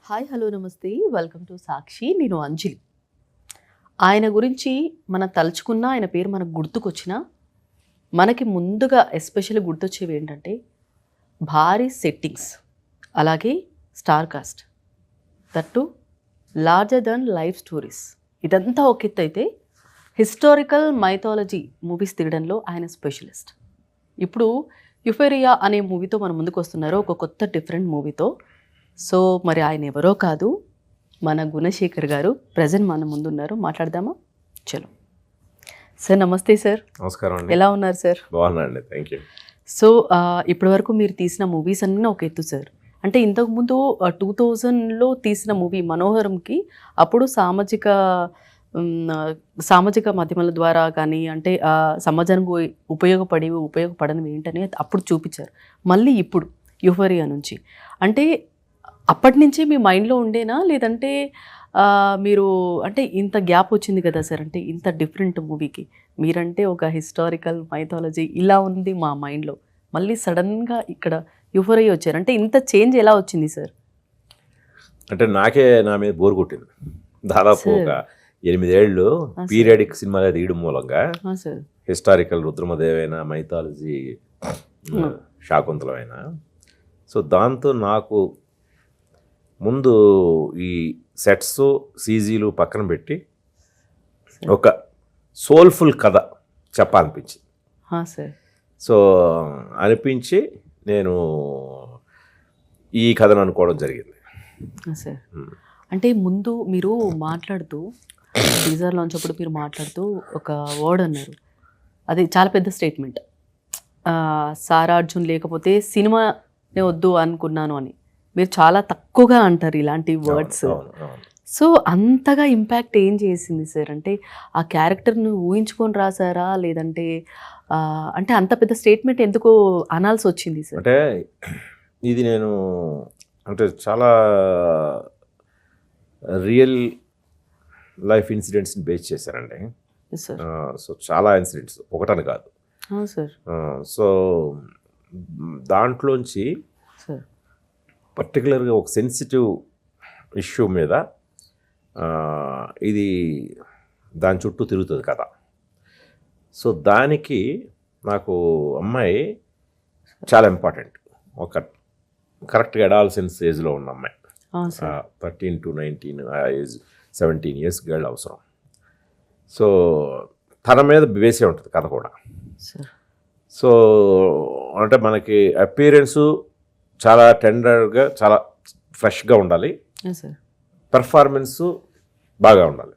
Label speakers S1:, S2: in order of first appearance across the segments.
S1: Hi hello నమస్తే welcome to సాక్షి. నేను అంజలి. ఆయన గురించి మనం తలుచుకున్నా, ఆయన పేరు మనకు గుర్తుకొచ్చినా మనకి ముందుగా ఎస్పెషల్లీ గుర్తొచ్చేవి ఏంటంటే భారీ సెట్టింగ్స్, అలాగే star cast, that larger than life stories. ఇదంతా ఒక ఎత్తు అయితే హిస్టారికల్ మైథాలజీ మూవీస్ తీయడంలో ఆయన స్పెషలిస్ట్. ఇప్పుడు యుఫేరియా అనే మూవీతో మన ముందుకు వస్తున్నారు, ఒక కొత్త డిఫరెంట్ మూవీతో. సో మరి ఆయన ఎవరో కాదు, మన గుణశేఖర్ గారు. ప్రజెంట్ మన ముందున్నారు, మాట్లాడదామా? చలో సార్. నమస్తే సార్.
S2: నమస్కారం అండి.
S1: ఎలా ఉన్నారు సార్?
S2: బాగున్నాండి, థ్యాంక్ యూ.
S1: సో ఇప్పటి వరకు మీరు తీసిన మూవీస్ అన్నీ ఒక ఎత్తు సార్. అంటే ఇంతకుముందు 2000లో తీసిన మూవీ మనోహరంకి అప్పుడు సామాజిక మాధ్యమాల ద్వారా కానీ, అంటే సమాజానికి ఉపయోగపడనివి ఏంటని అప్పుడు చూపించారు. మళ్ళీ ఇప్పుడు యుఫోరియా నుంచి అంటే అప్పటి నుంచే మీ మైండ్లో ఉండేనా, లేదంటే మీరు అంటే ఇంత గ్యాప్ వచ్చింది కదా సార్, అంటే ఇంత డిఫరెంట్ మూవీకి మీరంటే ఒక హిస్టారికల్ మైథాలజీ ఇలా ఉంది మా మైండ్లో, మళ్ళీ సడన్గా ఇక్కడ యుఫోరియా వచ్చారు, అంటే ఇంత చేంజ్ ఎలా వచ్చింది సార్?
S2: అంటే నాకే నా మీద బోర్ కొట్టింది. దాదాపు ఒక 8 ఏళ్ళు పీరియాడిక్ సినిమాలు తీయడం మూలంగా హిస్టారికల్ రుద్రమదేవైన, మైథాలజీ శాకుంతలమైన. సో దాంతో నాకు ముందు ఈ సెట్స్ సీజీలు పక్కన పెట్టి ఒక సోల్ఫుల్ కథ చెప్పాలనిపించింది. సో అనిపించి నేను ఈ కథను అనుకోవడం జరిగింది
S1: సార్. అంటే ముందు మీరు మాట్లాడుతూ టీజర్ లాంచ్ అప్పుడు మీరు మాట్లాడుతూ ఒక వర్డ్ అన్నారు, అది చాలా పెద్ద స్టేట్మెంట్. సారా అర్జున్ లేకపోతే సినిమానే వద్దు అనుకున్నాను అని మీరు చాలా తక్కువగా అంటారు ఇలాంటి వర్డ్స్. సో అంతగా ఇంపాక్ట్ ఏం చేసింది సార్? అంటే ఆ క్యారెక్టర్ను ఊహించుకొని రాసారా, లేదంటే అంటే అంత పెద్ద స్టేట్మెంట్ ఎందుకు అనాల్సి వచ్చింది సార్?
S2: అంటే ఇది నేను అంటే చాలా రియల్ లైఫ్ ఇన్సిడెంట్స్ని బేస్ చేశారండి. సో చాలా ఇన్సిడెంట్స్, ఒకటని కాదు
S1: సార్.
S2: సో దాంట్లోంచి పర్టికులర్గా ఒక సెన్సిటివ్ ఇష్యూ మీద ఇది దాని చుట్టూ తిరుగుతుంది కదా. సో దానికి నాకు అమ్మాయి చాలా ఇంపార్టెంట్. ఒక కరెక్ట్గా అడాలసెన్స్ ఏజ్లో ఉన్న అమ్మాయి, 13 to 19 ఏజ్, 17 years గర్ల్ అవసరం. సో తన మీద బేసే ఉంటుంది కథ కూడా. సో అంటే మనకి అపీరెన్సు చాలా టెండర్గా, చాలా ఫ్రెష్గా ఉండాలి, పెర్ఫార్మెన్సు బాగా ఉండాలి.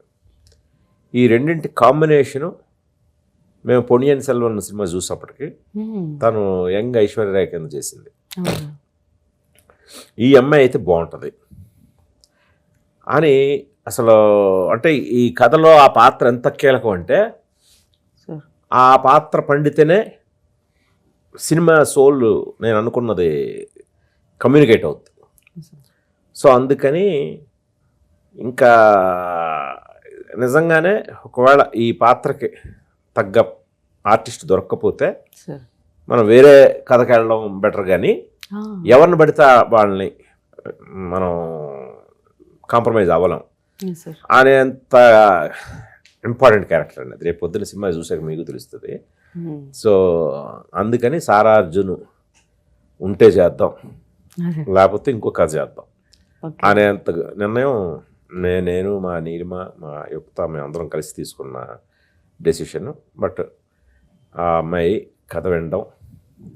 S2: ఈ రెండింటి కాంబినేషను మేము పొన్నియిన్ సెల్వన్ సినిమా చూసినప్పటికీ తను యంగ్ ఐశ్వర్య రాయ్ కింద చేసింది. ఈ అమ్మాయి అయితే బాగుంటుంది అని అసలు అంటే ఈ కథలో ఆ పాత్ర ఎంత కీలకం అంటే ఆ పాత్ర పండితేనే సినిమా సోల్ నేను అనుకున్నది కమ్యూనికేట్ అవుతుంది. సో అందుకని ఇంకా నిజంగానే ఒకవేళ ఈ పాత్రకి తగ్గ ఆర్టిస్ట్ దొరక్కపోతే మనం వేరే కథకి వెళ్ళడం బెటర్, కానీ ఎవరిని పడితే వాళ్ళని మనం కాంప్రమైజ్ అవ్వలేం అనేంత ఇంపార్టెంట్ క్యారెక్టర్ అండి. రేపు పొద్దున్న సినిమా చూసాక మీకు తెలుస్తుంది. సో అందుకని సారా అర్జున్ ఉంటే చేద్దాం, లేకపోతే ఇంకో కథ చేద్దాం అనేంత నిర్ణయం నేను, మా నీలిమ, మా యుక్త, మేమందరం కలిసి తీసుకున్న డెసిషన్. బట్ ఆ అమ్మాయి కథ వినడం,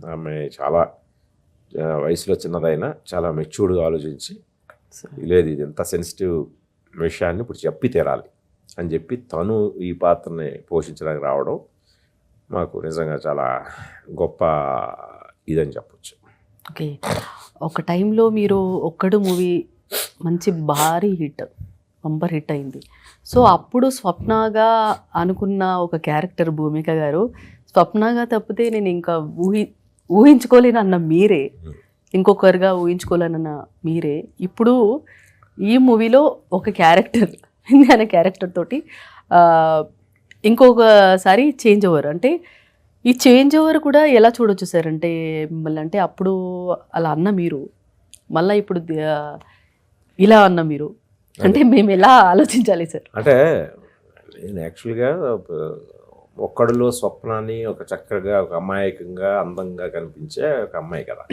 S2: ఆ అమ్మాయి చాలా వయసులో చిన్నదైనా చాలా మెచ్యూర్డ్గా ఆలోచించి, లేదు ఇది ఎంత సెన్సిటివ్ విషయాన్ని ఇప్పుడు చెప్పి తీరాలి అని చెప్పి తను ఈ పాత్రని పోషించడానికి రావడం మాకు నిజంగా చాలా గొప్ప ఇదని చెప్పచ్చు.
S1: ఓకే, ఒక టైంలో మీరు ఒక్కడు మూవీ మంచి భారీ హిట్, బంపర్ హిట్ అయింది. సో అప్పుడు స్వప్నగా అనుకున్న ఒక క్యారెక్టర్ భూమిక గారు, స్వప్నగా తప్పితే నేను ఇంకా ఊహించుకోలేనన్న మీరే, ఇంకొకరుగా ఊహించుకోలేనన్న మీరే ఇప్పుడు ఈ మూవీలో ఒక క్యారెక్టర్ అనే క్యారెక్టర్ తోటి ఇంకొకసారి చేంజ్ ఓవర్. అంటే ఈ చేంజ్ ఓవర్ కూడా ఎలా చూడొచ్చు సార్? అంటే మిమ్మల్ని అంటే అప్పుడు అలా అన్న మీరు మళ్ళీ ఇప్పుడు ఇలా అన్న మీరు అంటే మేము ఎలా ఆలోచించాలి సార్?
S2: అంటే నేను యాక్చువల్గా ఒక్కడిలో స్వప్నాన్ని ఒక చక్కగా ఒక అమాయకంగా అందంగా కనిపించే ఒక అమ్మాయి కదా.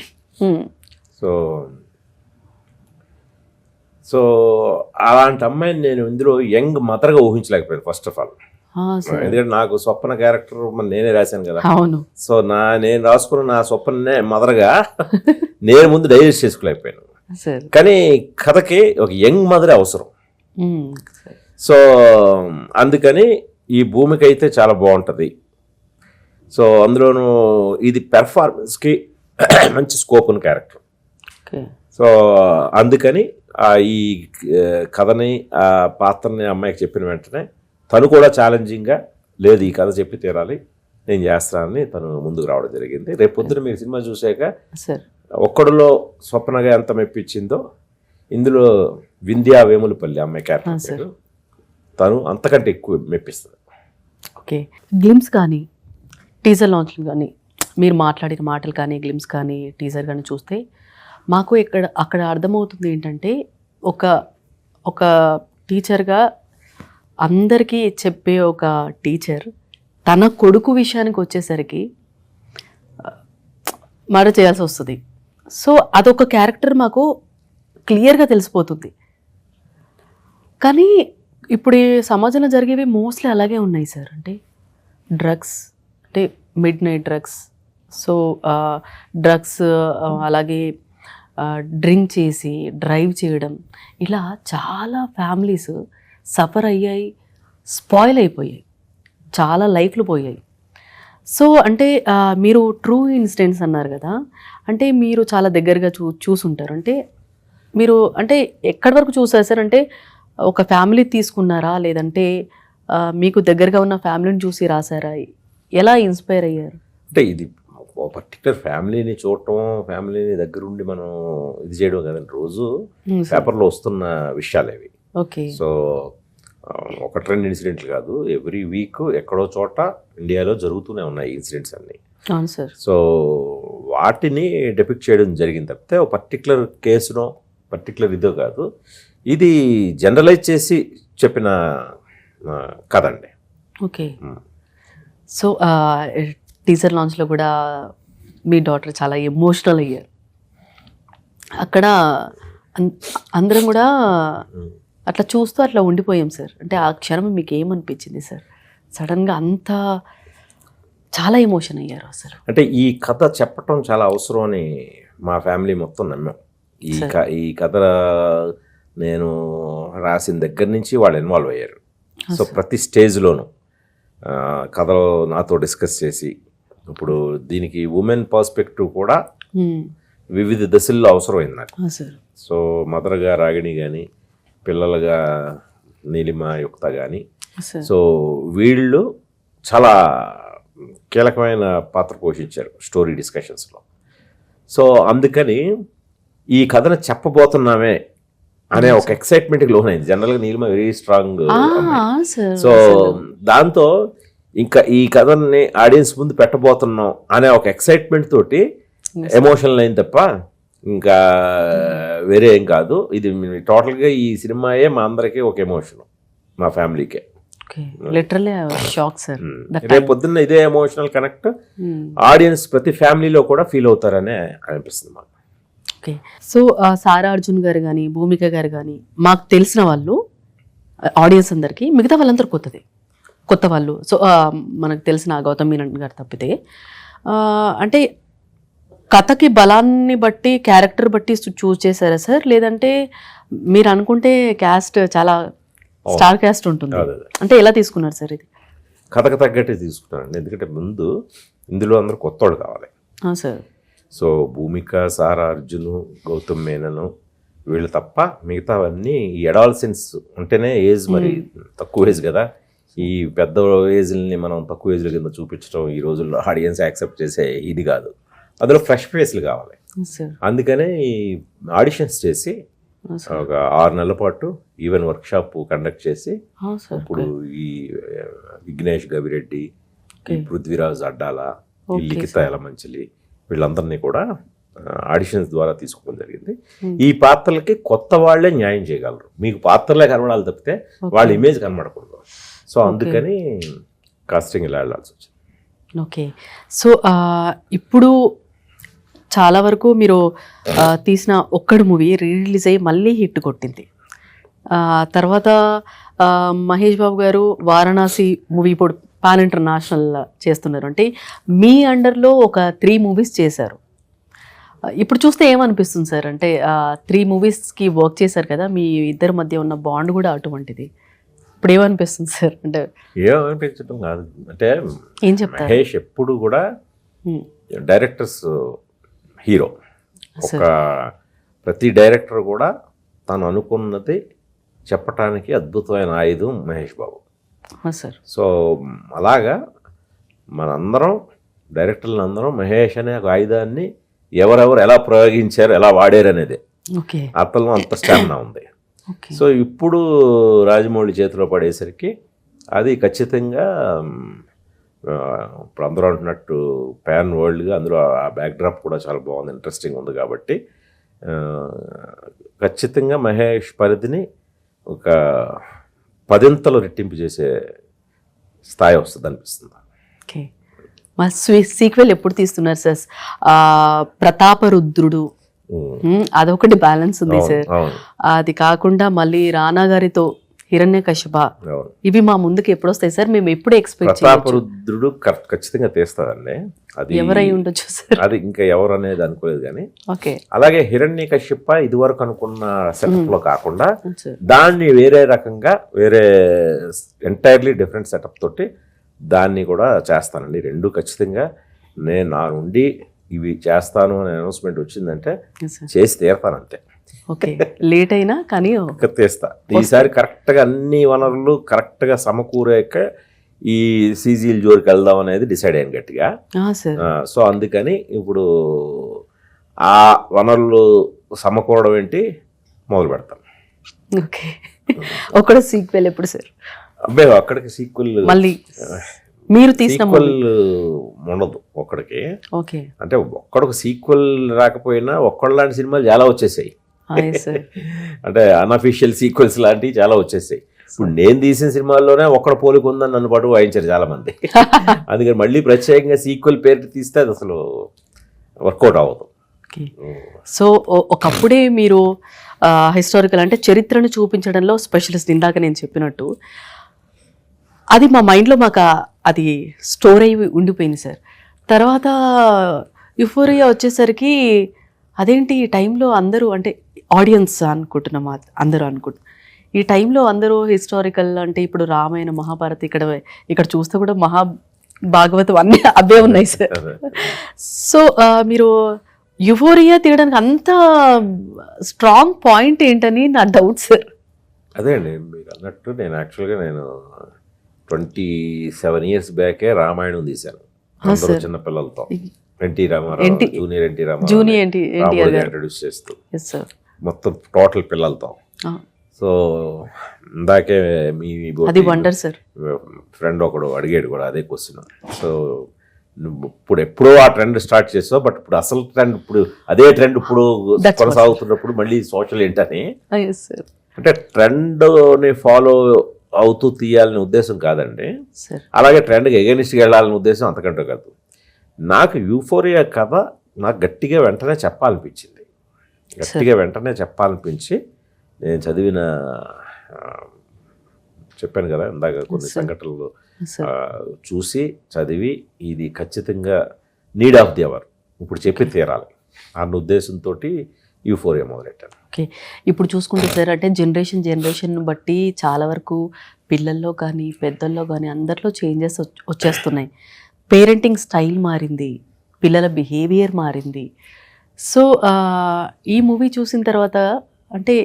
S2: సో అలాంటి అమ్మాయిని నేను ఇందులో యంగ్ మదర్గా ఊహించలేకపోయాను ఫస్ట్ ఆఫ్ ఆల్. ఎందుకంటే నాకు స్వప్న క్యారెక్టర్ నేనే రాశాను కదా. సో నేను రాసుకున్న నా స్వప్ననే మదర్గా నేను ముందు డైజెస్ట్ చేసుకోలేకపోయాను. కానీ కథకి ఒక యంగ్ మదర్ అవసరం. సో అందుకని ఈ భూమికి అయితే చాలా బాగుంటుంది. సో అందులోనూ ఇది పెర్ఫార్మెన్స్కి మంచి స్కోప్ ఉన్న క్యారెక్టర్. సో అందుకని ఈ కథని ఆ పాత్రని అమ్మాయికి చెప్పిన వెంటనే తను కూడా ఛాలెంజింగ్గా లేదు ఈ కథ చెప్పి తీరాలి నేను చేస్తానని తను ముందుకు రావడం జరిగింది. రేపు పొద్దున మీరు సినిమా చూసాక ఒక్కడిలో స్వప్నగా ఎంత మెప్పించిందో ఇందులో వింధ్యా వేములపల్లి అమ్మాయి క్యారెక్టర్ తను అంతకంటే ఎక్కువ మెప్పిస్తుంది.
S1: ఓకే, గ్లిమ్స్ కానీ టీజర్ లాంచ్ కానీ మీరు మాట్లాడిన మాటలు కానీ గ్లిమ్స్ కానీ టీజర్ కానీ చూస్తే మాకు అక్కడ అర్థమవుతుంది ఏంటంటే ఒక టీచర్గా అందరికీ చెప్పే ఒక టీచర్ తన కొడుకు విషయానికి వచ్చేసరికి మర్డర్ చేయాల్సి వస్తుంది. సో అదొక క్యారెక్టర్ మాకు క్లియర్గా తెలిసిపోతుంది. కానీ ఇప్పుడు ఈ సమాజంలో జరిగేవి మోస్ట్లీ అలాగే ఉన్నాయి సార్. అంటే డ్రగ్స్, అంటే mid night drugs. So drugs అలాగే డ్రింక్ చేసి డ్రైవ్ చేయడం, ఇలా చాలా ఫ్యామిలీస్ సఫర్ అయ్యాయి, స్పాయిల్ అయిపోయాయి, చాలా లైఫ్లు పోయాయి. సో అంటే మీరు ట్రూ ఇన్సిడెంట్స్ అన్నారు కదా, అంటే మీరు చాలా దగ్గరగా చూసుంటారు. అంటే మీరు అంటే ఎక్కడి వరకు చూసారు సార్? అంటే ఒక ఫ్యామిలీ తీసుకున్నారా, లేదంటే మీకు దగ్గరగా ఉన్న ఫ్యామిలీని చూసి రాసారా? ఎలా ఇన్స్పైర్ అయ్యారు?
S2: అంటే ఇది పర్టికులర్ ఫ్యామిలీని చూడటం, ఫ్యామిలీని దగ్గరుండి మనం ఇది చేయడం కదండి. రోజు పేపర్లో వస్తున్న విషయాలు అవి.
S1: ఓకే.
S2: సో ఒక ట్రెండ్ ఇన్సిడెంట్లు కాదు, ఎవ్రీ వీక్ ఎక్కడో చోట ఇండియాలో జరుగుతూనే ఉన్నాయి ఇన్సిడెంట్స్ అన్నీ.
S1: అవును సార్.
S2: సో వాటిని డెపిక్ట్ చేయడం జరిగింది తప్పితే ఒక పర్టికులర్ కేసునో పర్టికులర్ ఇదో కాదు. ఇది జనరలైజ్ చేసి చెప్పిన కథ అండి.
S1: ఓకే. సో టీజర్ లాంచ్లో కూడా మీ డాటర్ చాలా ఎమోషనల్ అయ్యారు. అక్కడ అందరం కూడా అట్లా చూస్తూ అట్లా ఉండిపోయాం సార్. అంటే ఆ క్షణం మీకు ఏమనిపించింది సార్? సడన్గా అంత చాలా ఎమోషన్ అయ్యారు అసలు.
S2: అంటే ఈ కథ చెప్పటం చాలా అవసరం అని మా ఫ్యామిలీ మొత్తం నమ్మాం. ఈ కథ నేను రాసిన దగ్గర నుంచి వాళ్ళు ఇన్వాల్వ్ అయ్యారు. సో ప్రతి స్టేజ్లోనూ కథలో నాతో డిస్కస్ చేసి, ఇప్పుడు దీనికి ఉమెన్ పర్స్పెక్టివ్ కూడా వివిధ దశల్లో అవసరమైంది నాకు. సో మదర్గా రాగిణి కానీ, పిల్లలుగా నీలిమ, యుక్త కానీ, సో వీళ్ళు చాలా కీలకమైన పాత్ర పోషించారు స్టోరీ డిస్కషన్స్లో. సో అందుకని ఈ కథను చెప్పబోతున్నామే అనే ఒక ఎక్సైట్మెంట్కి లోనైంది. జనరల్గా నీలిమ వెరీ స్ట్రాంగ్. సో దాంతో ఇంకా ఈ కథని ఆడియన్స్ ముందు పెట్టబోతున్నాం అనే ఒక ఎక్సైట్మెంట్ తోటి ఎమోషనల్ అయింది తప్ప ఇంకా వేరే ఏం కాదు. ఇది టోటల్గా ఈ సినిమాయే మా అందరికీ ఒక ఎమోషన్, మా ఫ్యామిలీకే.
S1: Literally shock sir.
S2: రేపు పొద్దున్న ఇదే ఎమోషనల్ కనెక్ట్ ఆడియన్స్ ప్రతి ఫ్యామిలీలో కూడా ఫీల్ అవుతారనే అనిపిస్తుంది మాకు.
S1: ఓకే. సో సారా అర్జున్ గారు కానీ, భూమిక గారు కానీ, మాకు తెలిసిన వాళ్ళు ఆడియన్స్ అందరికీ, మిగతా వాళ్ళందరూ కొత్త వాళ్ళు. సో మనకు తెలిసిన గౌతమ్ మీనన్ గారు తప్పితే, అంటే కథకి బలాన్ని బట్టి, క్యారెక్టర్ బట్టి చూస్ చేశారా సార్? లేదంటే మీరు అనుకుంటే క్యాస్ట్ చాలా స్టార్ క్యాస్ట్ ఉంటుంది, అంటే ఎలా తీసుకున్నారు సార్? ఇది
S2: కథకు తగ్గట్టే తీసుకున్నాను. ఎందుకంటే ముందు ఇందులో అందరూ కొత్తవాడు కావాలి
S1: సార్.
S2: సో భూమిక, సారా అర్జును, గౌతమ్ మేనను వీళ్ళు తప్ప మిగతావన్నీ ఈ అడాల్సెన్స్ ఉంటేనే ఏజ్ మరి తక్కువ ఏజ్ కదా. ఈ పెద్ద ఏజ్ని మనం తక్కువ ఏజ్ల కింద చూపించడం ఈ రోజుల్లో ఆడియన్స్ యాక్సెప్ట్ చేసే ఇది కాదు. అందులో ఫ్రెష్ ఫేస్లు కావాలి. అందుకనే ఈ ఆడిషన్స్ చేసి ఒక 6 నెలల పాటు ఈవెన్ వర్క్షాప్ కండక్ట్ చేసి, ఇప్పుడు ఈ విఘ్నేష్ గవిరెడ్డి, ఈ పృథ్వీరాజ్ అడ్డాల, ఈ లిఖిత యలమంచిలి వీళ్ళందరినీ కూడా ఆడిషన్స్ ద్వారా తీసుకోవడం జరిగింది. ఈ పాత్రలకి కొత్త వాళ్ళే న్యాయం చేయగలరు. మీకు పాత్రలే కనబడాలి తప్పితే వాళ్ళ ఇమేజ్ కనబడకూడదు. సో అందుకని కాస్టింగ్ ఇలా వెళ్ళాల్సి వచ్చింది.
S1: ఓకే. సో ఇప్పుడు చాలా వరకు మీరు తీసిన ఒక్కడు మూవీ రిలీజ్ అయ్యి మళ్ళీ హిట్ కొట్టింది. తర్వాత మహేష్ బాబు గారు వారణాసి మూవీ ఇప్పుడు పాన్ ఇంటర్నేషనల్ చేస్తున్నారు. అంటే మీ అండర్లో ఒక 3 మూవీస్ చేశారు. ఇప్పుడు చూస్తే ఏమనిపిస్తుంది సార్? అంటే 3 మూవీస్కి వర్క్ చేశారు కదా, మీ ఇద్దరి మధ్య ఉన్న బాండ్ కూడా అటువంటిది. ఇప్పుడు ఏమనిపిస్తుంది సార్? అంటే
S2: ఏమనిపించడం కాదు, అంటే
S1: ఏం చెప్తారు?
S2: మహేష్ ఎప్పుడు కూడా డైరెక్టర్స్ హీరో. ఒక ప్రతి డైరెక్టర్ కూడా తను అనుకున్నది చెప్పటానికి అద్భుతమైన ఆయుధం మహేష్ బాబు
S1: సార్.
S2: సో అలాగా మనందరం డైరెక్టర్లు అందరం మహేష్ అనే ఒక ఆయుధాన్ని ఎవరెవరు ఎలా ప్రయోగించారు, ఎలా వాడారు అనేది అతను అంత స్టామినా ఉంది. సో ఇప్పుడు రాజమౌళి చేతిలో పడేసరికి అది ఖచ్చితంగా ఇప్పుడు అందరూ అంటున్నట్టు ప్యాన్ వరల్డ్గా అందులో ఆ బ్యాక్డ్రాప్ కూడా చాలా బాగుంది, ఇంట్రెస్టింగ్ ఉంది. కాబట్టి ఖచ్చితంగా మహేష్ పరిధిని ఒక 10 రెట్టింపు చేసే స్థాయి వస్తుంది అనిపిస్తుంది.
S1: ఓకే. మా సీక్వెల్ ఎప్పుడు తీస్తున్నారు సార్? ప్రతాపరుద్రుడు అదొకటి బ్యాలెన్స్ ఉంది సార్. అది కాకుండా మళ్ళీ రానా గారితో హిరణ్యకశిప, ఇవి మా ముందుకు ఎప్పుడు వస్తాయి సార్? మేము ఎప్పుడు ఎక్స్పెక్ట్ చేయొచ్చు?
S2: ప్రతాపరుద్రుడు ఖచ్చితంగా తీస్తారండి. అది
S1: ఎవరై ఉండొచ్చు సార్?
S2: అది ఇంకా ఎవరు అనేది అనుకోలేదు కానీ.
S1: ఓకే.
S2: అలాగే హిరణ్యకశిప ఇదివరకు అనుకున్న సెటప్ లో కాకుండా దాన్ని వేరే రకంగా, వేరే ఎంటైర్లీ డిఫరెంట్ సెటప్ తోటి దాన్ని కూడా చేస్తానండి. 2 ఖచ్చితంగా నేను నా నుండి ఇవి చేస్తాను అనే అనౌన్స్మెంట్ వచ్చిందంటే చేసి తీరుతాను అంతే.
S1: ఓకే. లేట్ అయినా కానీ
S2: తీస్తా. ఈసారి కరెక్ట్గా అన్ని వనరులు కరెక్ట్గా సమకూరాక ఈ సీజీల జోలికి వెళ్దాం అనేది డిసైడ్ అయ్యాను గట్టిగా. సో అందుకని ఇప్పుడు ఆ వనరులు సమకూరడం ఏంటి మొదలు పెడతాం.
S1: ఓకే. ఒక సీక్వెల్ ఎప్పుడు సార్?
S2: అబ్బాయి అక్కడికి సీక్వెల్
S1: మళ్ళీ మీరు తీసిన
S2: ఉండదు ఒక్కడికి.
S1: ఓకే.
S2: అంటే ఒక్కడికి సీక్వెల్ రాకపోయినా ఒక్కళ్ళలాంటి సినిమాలు చాలా వచ్చేసాయి. అంటే అన్అఫీషియల్ సీక్వెల్స్ లాంటివి చాలా వచ్చేసాయి. ఇప్పుడు నేను తీసిన సినిమాల్లోనే ఒక్కడ పోలిక ఉందని నన్ను పాటు వాయించారు చాలా మంది. అందుకని మళ్ళీ ప్రత్యేకంగా సీక్వెల్ పేరు తీస్తే అది అసలు వర్కౌట్ అవ్వదు.
S1: సో ఒకప్పుడే మీరు హిస్టారికల్ అంటే చరిత్రను చూపించడంలో స్పెషలిస్ట్. ఇందాక నేను చెప్పినట్టు అది మా మైండ్లో మాకు అది స్టోర్ అయి ఉండిపోయింది సార్. తర్వాత యుఫోరియా వచ్చేసరికి అదేంటి ఈ టైంలో అందరూ, అంటే ఆడియన్స్ అనుకుంటున్నాం, అందరూ అనుకుంటున్నాం ఈ టైంలో అందరూ హిస్టారికల్ అంటే ఇప్పుడు రామాయణ మహాభారత్ ఇక్కడ చూస్తే కూడా భాగవతం అన్నీ అవే ఉన్నాయి సార్. సో మీరు యుఫోరియా తీయడానికి అంత స్ట్రాంగ్ పాయింట్ ఏంటని నా డౌట్ సార్.
S2: అదే అండి మీరు అన్నట్టు నేను యాక్చువల్గా 27 years బ్యాకే రామాయణం తీశాను అందరూ చిన్న పిల్లలతో. N T Rama Rao junior N T Rama Rao introduce చేస్తూ మొత్తం టోటల్ పిల్లలతో. సో ఇందాకే మీ ఫ్రెండ్ ఒకడు అడిగాడు కూడా అదే క్వశ్చన్. సో నువ్వు ఎప్పుడో ఆ ట్రెండ్ స్టార్ట్ చేసావు, బట్ ఇప్పుడు అసలు ట్రెండ్ ఇప్పుడు అదే ట్రెండ్ ఇప్పుడు కొనసాగుతున్నప్పుడు మళ్ళీ సోషల్ ఏంటని, అంటే ట్రెండ్ని ఫాలో అవుతూ తీయాలనే ఉద్దేశం కాదండి, అలాగే ట్రెండ్కి ఎగెనిస్ట్గా వెళ్ళాలనే ఉద్దేశం అంతకంటే కాదు. నాకు యూఫోరియా కథ నాకు గట్టిగా వెంటనే చెప్పాలనిపించి నేను చదివిన చెప్పాను కదా ఇందాక కొన్ని సంఘటనలు చూసి చదివి ఇది ఖచ్చితంగా నీడ్ ఆఫ్ ది అవర్ ఇప్పుడు చెప్పి తీరాలి అన్న ఉద్దేశంతో యూఫోరియా మొదలెట్టాను.
S1: ఓకే. ఇప్పుడు చూసుకుంటే సార్ అంటే జనరేషన్ బట్టి చాలా వరకు పిల్లల్లో కానీ పెద్దల్లో కానీ అందరిలో చేంజెస్ వచ్చేస్తున్నాయి. పేరెంటింగ్ స్టైల్ మారింది, పిల్లల బిహేవియర్ మారింది. సో ఈ మూవీ చూసిన తర్వాత అంటే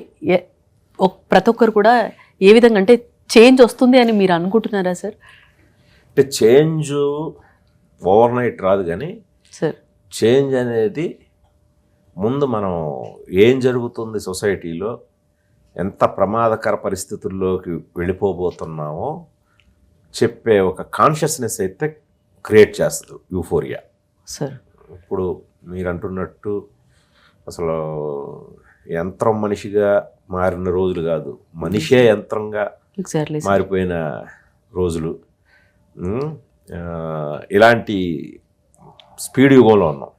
S1: ప్రతి ఒక్కరు కూడా ఏ విధంగా అంటే చేంజ్ వస్తుంది అని మీరు అనుకుంటున్నారా సార్?
S2: అంటే చేంజ్ ఓవర్ నైట్ రాదు కానీ
S1: సార్
S2: చేంజ్ అనేది ముందు మనం ఏం జరుగుతుంది సొసైటీలో, ఎంత ప్రమాదకర పరిస్థితుల్లోకి వెళ్ళిపోబోతున్నామో చెప్పే ఒక కాన్షియస్నెస్ అయితే క్రియేట్ చేస్తుంది యూఫోరియా.
S1: సార్
S2: ఇప్పుడు మీరు అంటున్నట్టు అసలు యంత్రం మనిషిగా మారిన రోజులు కాదు, మనిషే యంత్రంగా
S1: ఎగ్జాక్ట్లీ
S2: మారిపోయిన రోజులు. ఇలాంటి స్పీడ్ యుగంలో ఉన్నాం.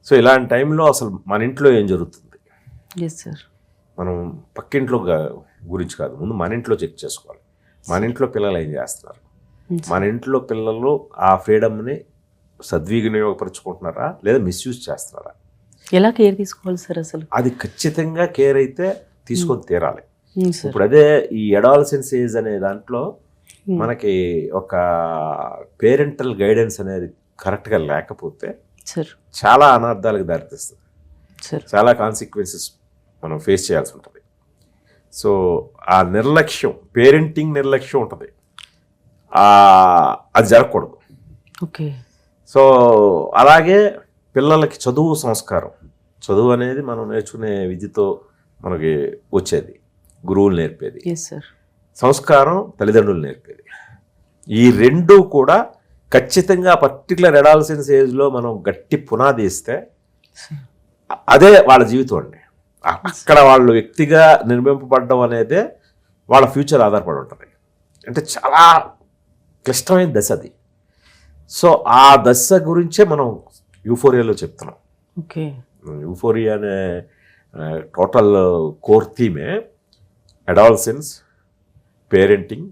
S2: సో ఇలాంటి టైంలో అసలు మన ఇంట్లో ఏం జరుగుతుంది,
S1: ఎస్ సార్,
S2: మనం పక్కింట్లో గురించి కాదు, ముందు మన ఇంట్లో చెక్ చేసుకోవాలి. మన ఇంట్లో పిల్లలు ఏం చేస్తున్నారు, మన ఇంట్లో పిల్లలు ఆ ఫ్రీడమ్ని సద్వినియోగపరుచుకుంటున్నారా లేదా మిస్యూజ్ చేస్తున్నారా,
S1: ఎలా కేర్ తీసుకోవాలి సార్ అసలు?
S2: అది ఖచ్చితంగా కేర్ అయితే తీసుకొని తీరాలి.
S1: సార్
S2: ఇప్పుడు అదే ఈ అడాలసెన్స్ ఏజ్ అనే దాంట్లో మనకి ఒక పేరెంటల్ గైడెన్స్ అనేది కరెక్ట్గా లేకపోతే
S1: సార్
S2: చాలా అనార్థాలకు దారితీస్తుంది,
S1: సార్
S2: చాలా కాన్సిక్వెన్సెస్ మనం ఫేస్ చేయాల్సి ఉంటుంది. సో ఆ నిర్లక్ష్యం, పేరెంటింగ్ నిర్లక్ష్యం ఉంటుంది, అది జరగకూడదు.
S1: ఓకే.
S2: సో అలాగే పిల్లలకి చదువు సంస్కారం, చదువు అనేది మనం నేర్చుకునే విద్యతో మనకి వచ్చేది, గురువులు నేర్పేది.
S1: Yes sir.
S2: సంస్కారం తల్లిదండ్రులు నేర్పేది. ఈ రెండు కూడా ఖచ్చితంగా పర్టికులర్ అడాలసెన్స్ ఏజ్లో మనం గట్టి పునాది ఇస్తే అదే వాళ్ళ జీవితం అండి. అక్కడ వాళ్ళు వ్యక్తిగా నిర్మింపబడడం అనేదే వాళ్ళ ఫ్యూచర్ ఆధారపడి ఉంటుంది. అంటే చాలా క్లిష్టమైన దశ అది. సో ఆ దశ గురించే మనం యూఫోరియాలో చెప్తున్నాం.
S1: ఓకే.
S2: యూఫోరియా అనే టోటల్ కోర్ థీమే adolescence, parenting,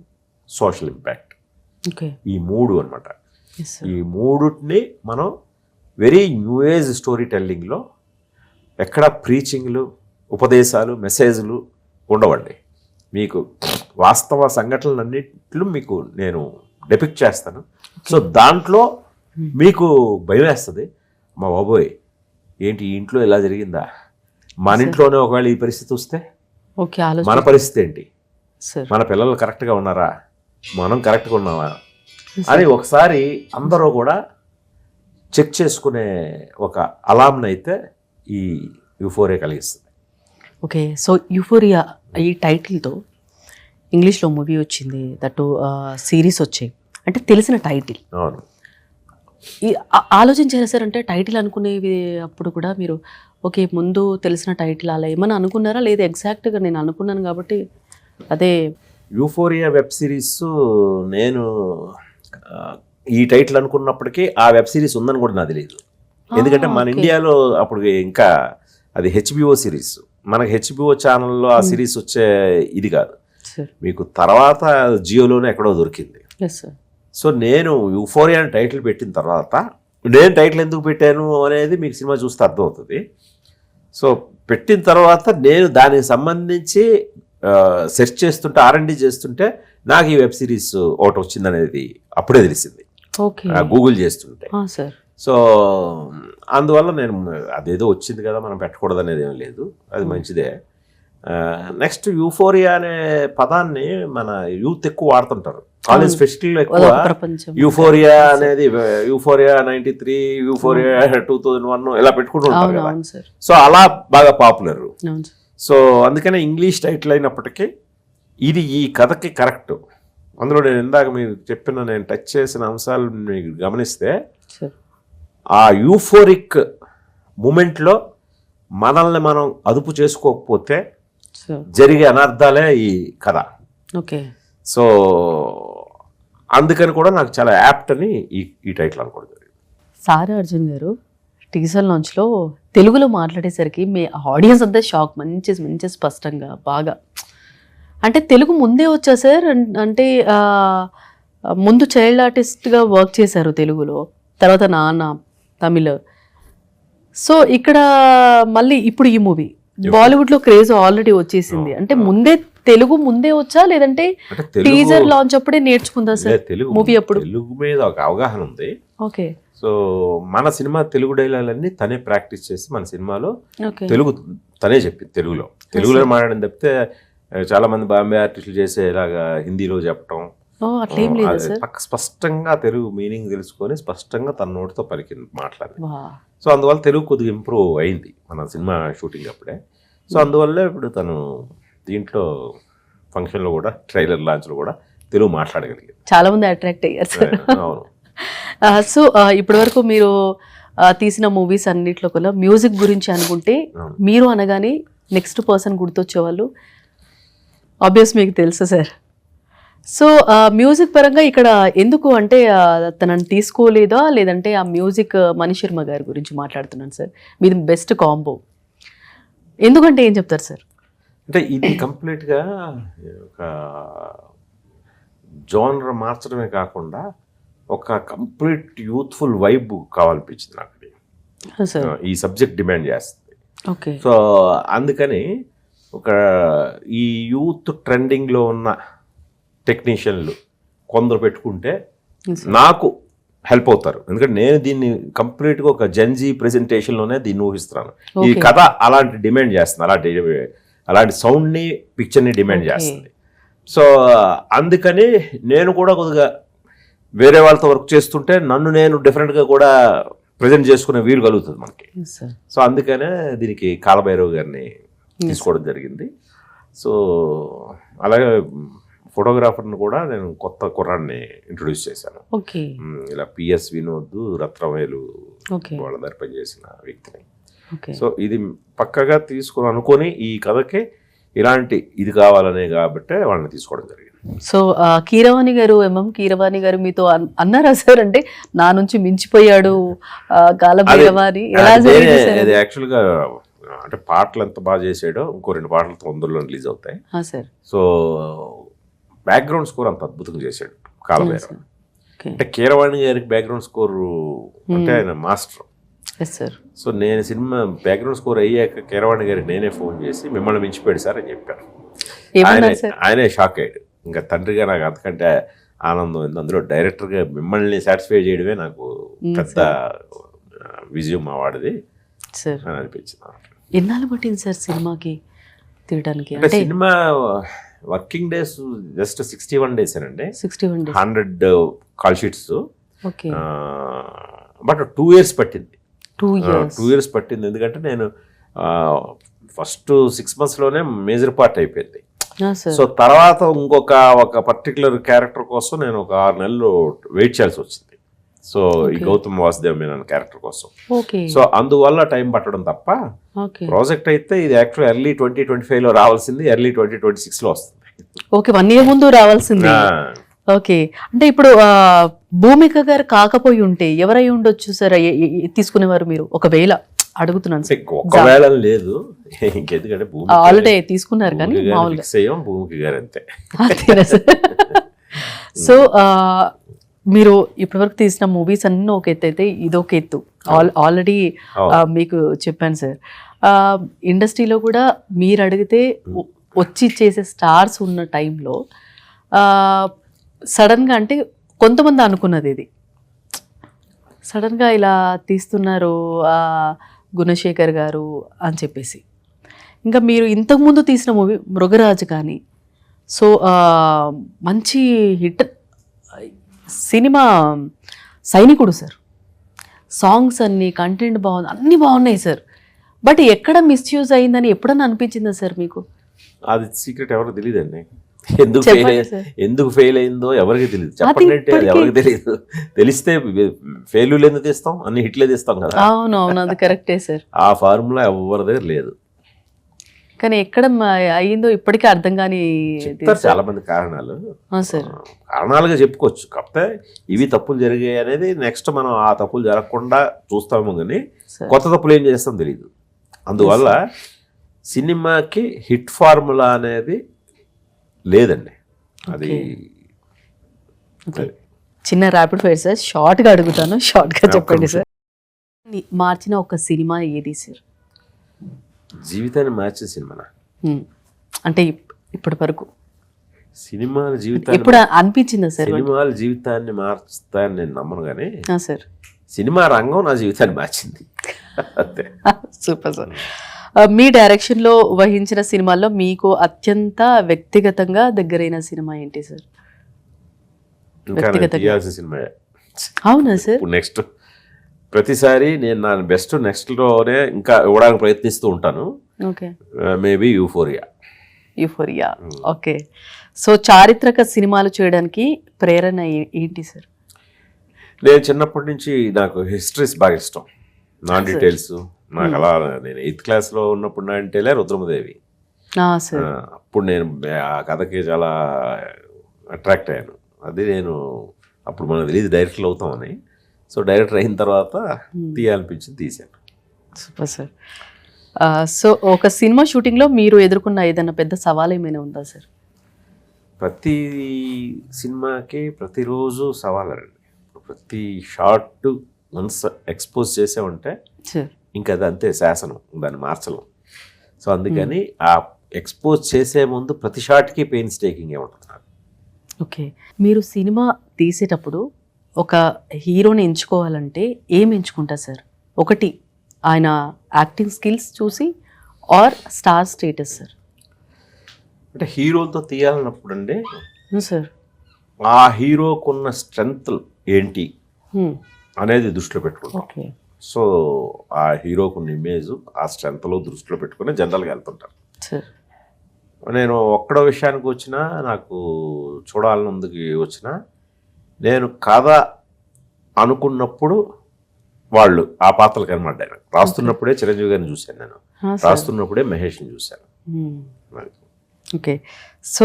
S2: social impact,
S1: okay.
S2: ఈ మూడు అనమాట.
S1: Yes sir.
S2: ఈ మూడుని మనం వెరీ న్యూ ఏజ్ స్టోరీ టెల్లింగ్లో ఎక్కడ ప్రీచింగ్లు, ఉపదేశాలు, మెసేజ్లు ఉండవండి. మీకు వాస్తవ సంఘటనలన్నిట్లు మీకు నేను డెపిక్ట్ చేస్తాను. సో దాంట్లో మీకు భయం వేస్తుంది, మా బాబోయ్ ఏంటి ఈ ఇంట్లో ఇలా జరిగిందా, మన ఇంట్లోనే ఒకవేళ ఈ పరిస్థితి వస్తే
S1: ఓకే,
S2: మన పరిస్థితి ఏంటి,
S1: సార్
S2: మన పిల్లలు కరెక్ట్గా ఉన్నారా, మనం కరెక్ట్గా ఉన్నామా అని ఒకసారి అందరూ కూడా చెక్ చేసుకునే ఒక అలాంని అయితే ఈ యూఫోరియా కలిగిస్తుంది.
S1: ఓకే. సో యూఫోరియా ఈ టైటిల్తో ఇంగ్లీష్లో మూవీ వచ్చింది, దట్టు సిరీస్ వచ్చాయి, అంటే తెలిసిన టైటిల్.
S2: అవును.
S1: ఈ ఆలోచించారా సార్? అంటే టైటిల్ అనుకునేవి అప్పుడు కూడా మీరు ఓకే ముందు తెలిసిన టైటిల్ అలా ఏమన్నా అనుకున్నారా, లేదా ఎగ్జాక్ట్గా నేను అనుకున్నాను కాబట్టి అదే
S2: యూఫోరియా వెబ్ సిరీస్ నేను ఈ టైటిల్ అనుకున్నప్పటికీ ఆ వెబ్ సిరీస్ ఉందని కూడా నాకు తెలియదు. ఎందుకంటే మన ఇండియాలో అప్పుడు ఇంకా అది హెచ్బిఓ సిరీస్, మనకి హెచ్బిఓ ఛానల్లో ఆ సిరీస్ వచ్చే ఇది కాదు, మీకు తర్వాత జియోలోనే ఎక్కడో దొరికింది. సో నేను యూఫోరియా అని టైటిల్ పెట్టిన తర్వాత, నేను టైటిల్ ఎందుకు పెట్టాను అనేది మీకు సినిమా చూస్తే అర్థమవుతుంది. సో పెట్టిన తర్వాత నేను దానికి సంబంధించి సెర్చ్ చేస్తుంటే, R&D చేస్తుంటే నాకు ఈ వెబ్ సిరీస్ ఒకటి వచ్చిందనేది అప్పుడే తెలిసింది, గూగుల్ చేస్తుంటే. సో అందువల్ల నేను అదేదో వచ్చింది కదా మనం పెట్టకూడదు అనేది ఏం లేదు, అది మంచిదే. నెక్స్ట్ యూఫోరియా అనే పదాన్ని మన యూత్ ఎక్కువ వాడుతుంటారు, కాలేజ్ ఫెస్టివల్లో ఎక్కువ యూఫోరియా అనేది, యూఫోరియా 93, యూఫోరియా 2001 ఇలా పెట్టుకుంటూ ఉంటారు కదా. సో అలా బాగా పాపులర్. సో అందుకనే ఇంగ్లీష్ టైటిల్ అయినప్పటికీ ఇది ఈ కథకి కరెక్ట్. అందులో నేను ఇందాక మీకు చెప్పిన, నేను టచ్ చేసిన అంశాలు మీకు గమనిస్తే, ఆ యూఫోరిక్ మూమెంట్లో మనల్ని మనం అదుపు చేసుకోకపోతే జరిగే అనర్థాలే ఈ కథ.
S1: ఓకే.
S2: సో అందుకని కూడా నాకు చాలా యాప్ట్ అని ఈ టైటిల్ అనుకోవడం జరిగింది.
S1: సారా అర్జున్ గారు టీజర్ లాంచ్లో తెలుగులో మాట్లాడేసరికి మీ ఆడియన్స్ అంతా షాక్, మంచి స్పష్టంగా బాగా. అంటే తెలుగు ముందే వచ్చా సార్? అంటే ముందు చైల్డ్ ఆర్టిస్ట్గా వర్క్ చేశారు తెలుగులో, తర్వాత నాన్న తమిళ్. సో ఇక్కడ మళ్ళీ ఇప్పుడు ఈ మూవీ బాలీవుడ్లో క్రేజ్ ఆల్రెడీ వచ్చేసింది. అంటే తెలుగు ముందే వచ్చా, లేదంటే టీజర్ లాంచ్ అప్పుడే నేర్చుకుందా సార్ మూవీ? అప్పుడు
S2: తెలుగు మీద ఒక అవగాహన ఉంది.
S1: ఓకే.
S2: సో మన సినిమా తెలుగు డైలాగులన్నీ తనే ప్రాక్టీస్ చేసి మన సినిమాలో తెలుగు తనే చెప్పింది, తెలుగులో మాట్లాడడం తప్పితే చాలా మంది బాంబే ఆర్టిస్టులు చేసే ఇలాగా హిందీలో చెప్పటం స్పష్టంగా తెలుగు మీనింగ్ తెలుసుకొని స్పష్టంగా తన నోటితో మాట్లాడింది. సో అందువల్ల తెలుగు కొద్దిగా ఇంప్రూవ్ అయింది మన సినిమా షూటింగ్ అప్పుడే. సో అందువల్లే ఇప్పుడు తను దీంట్లో ఫంక్షన్లో కూడా, ట్రైలర్ లాంచ్లో కూడా తెలుగు మాట్లాడగలిగింది.
S1: చాలా మంది అట్రాక్ట్ అయ్యారు సార్.
S2: అవును.
S1: సో ఇప్పటి వరకు మీరు తీసిన మూవీస్ అన్నిట్లో కూడా మ్యూజిక్ గురించి అనుకుంటే మీరు అనగానే నెక్స్ట్ పర్సన్ గుర్తొచ్చేవాళ్ళు ఆబ్వియస్ మీకు తెలుసు సార్. సో మ్యూజిక్ పరంగా ఇక్కడ ఎందుకు అంటే తనని తీసుకోలేదా లేదంటే ఆ మ్యూజిక్ మణి శర్మ గారి గురించి మాట్లాడుతున్నాను సార్. మీది బెస్ట్ కాంబో ఎందుకంటే ఏం చెప్తారు సార్?
S2: అంటే ఇది కంప్లీట్గా ఒక జోనర్ మార్చడమే కాకుండా ఒక కంప్లీట్ యూత్ఫుల్ వైబ్ కావాలనిపించింది నాకు. ఈ సబ్జెక్ట్ డిమాండ్ చేస్తుంది.
S1: ఓకే.
S2: సో అందుకని ఒక ఈ యూత్ ట్రెండింగ్లో ఉన్న టెక్నీషియన్లు కొందరు పెట్టుకుంటే నాకు హెల్ప్ అవుతారు. ఎందుకంటే నేను దీన్ని కంప్లీట్గా ఒక జెన్జీ ప్రెజెంటేషన్లోనే దీన్ని ఊహిస్తున్నాను. ఈ కథ అలాంటి డిమాండ్ చేస్తుంది, అలాంటి సౌండ్ని పిక్చర్ని డిమాండ్ చేస్తుంది. సో అందుకని నేను కూడా కొద్దిగా వేరే వాళ్ళతో వర్క్ చేస్తుంటే నన్ను నేను డిఫరెంట్గా కూడా ప్రజెంట్ చేసుకునే వీలు కలుగుతుంది మనకి. సో అందుకనే దీనికి కాలభైరవ్ గారిని తీసుకోవడం జరిగింది. సో అలాగే ఫోటోగ్రాఫర్ని కూడా నేను కొత్త కుర్రాన్ని ఇంట్రొడ్యూస్ చేశాను. ఇలా పిఎస్ వినోద్, రత్నవేలు వాళ్ళ దగ్గర పనిచేసిన వ్యక్తిని. సో ఇది పక్కగా తీసుకుని అనుకొని ఈ కథకి ఇలాంటి ఇది కావాలనే కాబట్టి వాళ్ళని తీసుకోవడం జరిగింది.
S1: సో కీరవాణి గారు, కీరవాణి గారు మీతో అన్నారా సార్? అంటే నా నుంచి మించిపోయాడు కాలభైరవాణి.
S2: అది యాక్చువల్గా అంటే పాటలు ఎంత బాగా చేసాడో ఇంకో 2 పాటలు తొందరలో రిలీజ్ అవుతాయి. సో బ్యాక్గ్రౌండ్ స్కోర్ అంత అద్భుతంగా చేశాడు కాలభైరవ. అంటే కీరవాణి గారికి బ్యాక్గ్రౌండ్ స్కోర్ అంటే ఆయన మాస్టర్. సో నేను సినిమా బ్యాక్గ్రౌండ్ స్కోర్ అయ్యాక కీరవాణి గారికి నేనే ఫోన్ చేసి మిమ్మల్ని మించిపోయాడు సార్ అని చెప్పాను. ఆయనే షాక్ అయ్యాడు. ఇంకా తండ్రిగా నాకు అంతకంటే ఆనందం ఉంది. అందులో డైరెక్టర్గా మిమ్మల్ని సాటిస్ఫై చేయడమే నాకు పెద్ద విజయం మా వాడిది అని అనిపించింది.
S1: ఎన్నాళ్ళు పట్టింది సార్ సినిమాకి తీయడానికి?
S2: అంటే cinema working days just 61 days అండి. 100 కాల్ షీట్స్. బట్ 2 years పట్టింది. 2 years పట్టింది. ఎందుకంటే నేను ఫస్ట్ 6 monthsలోనే మేజర్ పార్ట్ అయిపోయింది. సో తర్వాత ఒక పర్టికులర్ క్యారెక్టర్ కోసం నేను ఒక 6 నెలలు వెయిట్ చేయాల్సి వచ్చింది. సో ఈ గౌతమ్ వాసుదేవ్ మీనన్ క్యారెక్టర్ కోసం. సో అందువల్ల టైం పట్టడం తప్ప ప్రాజెక్ట్ అయితే ఇది యాక్చువల్ ఎర్లీ 2025లో రావాల్సింది ఎర్లీ 2026లో వస్తుంది.
S1: ఓకే, 1 year ముందు రావాల్సింది. ఓకే, అంటే ఇప్పుడు భూమిక గారు కాకపోయి ఉంటే ఎవరై ఉండొచ్చు సార్ తీసుకునేవారు మీరు? ఒకవేళ అడుగుతున్నాను.
S2: ఒకవేళ లేదు, ఇంకెందుకంటే
S1: ఆల్రెడీ తీసుకున్నారు కానీ
S2: భూమిక గారు అంతే.
S1: సో మీరు ఇప్పటివరకు తీసిన మూవీస్ అన్నీ ఒక ఎత్తు అయితే ఇదొక ఎత్తు. ఆల్రెడీ మీకు చెప్పాను సార్, ఇండస్ట్రీలో కూడా మీరు అడిగితే వచ్చి చేసే స్టార్స్ ఉన్న టైంలో సడన్గా అంటే కొంతమంది అనుకున్నది ఇది సడన్గా ఇలా తీస్తున్నారు గుణశేఖర్ గారు అని చెప్పేసి. ఇంకా మీరు ఇంతకుముందు తీసిన మూవీ మృగరాజు కానీ, సో మంచి హిట్ సినిమా సైనికుడు సార్. సాంగ్స్ అన్నీ, కంటెంట్ బాగుంది, అన్నీ బాగున్నాయి సార్. బట్ ఎక్కడ మిస్యూజ్ అయిందని ఎప్పుడన్నా అనిపించిందా సార్ మీకు?
S2: అది సీక్రెట్ ఎవరికి తెలియదండి. ఎందుకు ఫెయిల్ అయిందో ఎవరికి తెలియదు. చెప్పండి అంటే అది ఎవరికి తెలియదు. తెలిస్తే ఫెయిల్యూర్ ఎందుకు తీస్తాం, అన్ని హిట్లే తీస్తాం కదా.
S1: అవును అవును, అది కరెక్టే సార్.
S2: ఆ ఫార్ములా ఎవరి దగ్గర లేదు.
S1: కానీ ఎక్కడ అయ్యిందో ఇప్పటికీ అర్థం కాని
S2: చాలా మంది కారణాలుగా చెప్పుకోవచ్చు. కాకపోతే ఇవి తప్పులు జరిగాయి అనేది నెక్స్ట్ మనం ఆ తప్పులు జరగకుండా చూస్తాము, కానీ కొత్త తప్పులు ఏం చేస్తాం తెలియదు. అందువల్ల సినిమాకి హిట్ ఫార్ములా అనేది లేదండి. అది
S1: చిన్న ర్యాపిడ్ ఫైర్ సార్, షార్ట్గా అడుగుతాను, షార్ట్గా చెప్పండి సార్. మార్చిన ఒక సినిమా ఏది సార్?
S2: జీవితాన్ని మార్చిన సినిమానా
S1: అంటే ఇప్పటి వరకు
S2: సినిమాల జీవితాన్ని
S1: ఇప్పుడు అనిపించిందా సార్?
S2: సినిమాల జీవితాన్ని మార్చుతాయని నేను నమ్మను, కానీ
S1: సార్
S2: సినిమా రంగం నా జీవితాన్ని మార్చింది.
S1: Super sir. మీ డైరెక్షన్లో వహించిన సినిమాల్లో మీకు అత్యంత వ్యక్తిగతంగా దగ్గరైన సినిమా ఏంటి సార్?
S2: సినిమా.
S1: అవునా సార్?
S2: నెక్స్ట్ ప్రతిసారి నేను నా బెస్ట్ నెక్స్ట్లోనే ఇంకా ఇవ్వడానికి ప్రయత్నిస్తూ ఉంటాను.
S1: Okay,
S2: maybe euphoria.
S1: Okay. So చారిత్రక సినిమాలు చేయడానికి ప్రేరణ ఏంటి సార్?
S2: నేను చిన్నప్పటి నుంచి నాకు హిస్టరీస్ బాగా ఇష్టం. నాన్ డీటెయిల్స్ నాకు అలా నేను 8th క్లాస్లో ఉన్నప్పుడు నా డీటెయిలే రుద్రమదేవి.
S1: సార్
S2: అప్పుడు నేను ఆ కథకి చాలా అట్రాక్ట్ అయ్యాను. అది నేను అప్పుడు మనకు తెలియదు డైరెక్టర్లు అవుతామని. సో డైరెక్టర్ అయిన తర్వాత తీయాలనిపించింది, తీశాను.
S1: Super sir. సో ఒక సినిమా షూటింగ్లో మీరు ఎదుర్కొన్న ఏదైనా పెద్ద సవాల్ ఏమైనా ఉందా సార్?
S2: ప్రతి సినిమాకి ప్రతిరోజు సవాలండి. ప్రతి షార్ట్ వన్స్ ఎక్స్పోజ్ చేసామంటే
S1: సార్
S2: ఇంకా అది అంతే శాసనం, దాన్ని మార్చలేం. సో అందుకని ఆ ఎక్స్పోజ్ చేసే ముందు ప్రతి షాట్కి పెయిన్స్ టేకింగ్ ఉంటుంది.
S1: ఓకే, మీరు సినిమా తీసేటప్పుడు ఒక హీరోని ఎంచుకోవాలంటే ఏం ఎంచుకుంటారు సార్? ఒకటి ఆయన యాక్టింగ్ స్కిల్స్ చూసి ఆర్ స్టార్ స్టేటస్ సార్?
S2: అంటే హీరోలతో తీయాలన్నప్పుడు అండి
S1: సార్
S2: ఆ హీరోకున్న స్ట్రెంగ్త్ ఏంటి అనేది దృష్టిలో పెట్టుకుంటాం.
S1: ఓకే
S2: సో ఆ హీరోకున్న ఇమేజ్ ఆ స్ట్రెంగ్త్లో దృష్టిలో పెట్టుకుని జనరల్గా వెళ్తుంటారు.
S1: సార్
S2: నేను ఒక్కడో విషయానికి వచ్చినా, నాకు చూడాలన్నందుకు వచ్చినా, నేను కథ అనుకున్నప్పుడు వాళ్ళు ఆ పాత్రలు కనబడ్డాను. రాస్తున్నప్పుడే చిరంజీవి గారిని చూశాను, నేను రాస్తున్నప్పుడే మహేష్ని చూశాను.
S1: ఓకే, సో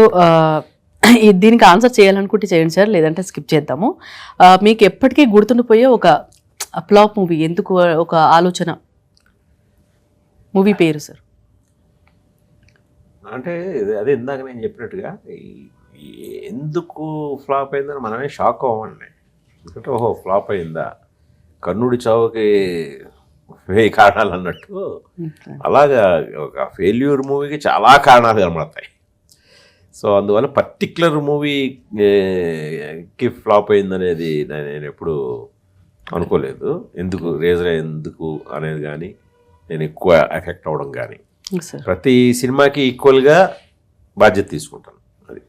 S1: దీనికి ఆన్సర్ చేయాలనుకుంటే చేయండి సార్, లేదంటే స్కిప్ చేద్దాము. మీకు ఎప్పటికీ గుర్తుండిపోయే ఒక ఫ్లాప్ మూవీ, ఎందుకు ఒక ఆలోచన మూవీ పేరు సార్?
S2: అంటే అదే ఇందాక నేను చెప్పినట్టుగా ఎందుకు ఫ్లాప్ అయిందని మనమే షాక్ అవ్వండి. ఎందుకంటే ఓహో ఫ్లాప్ అయిందా, కర్ణుడి చావుకి 1000 కారణాలు అన్నట్టు అలాగా ఒక ఫెయిల్యూర్ మూవీకి చాలా కారణాలు కనబడతాయి. సో అందువల్ల పర్టిక్యులర్ మూవీకి ఫ్లాప్ అయిందనేది నేను ఎప్పుడు అనుకోలేదు. రీజన్ ఎందుకు అనేది కానీ, నేను ఎక్కువ ఎఫెక్ట్ అవ్వడం కానీ, ప్రతి సినిమాకి ఈక్వల్గా బాధ్యత తీసుకుంటాను. అది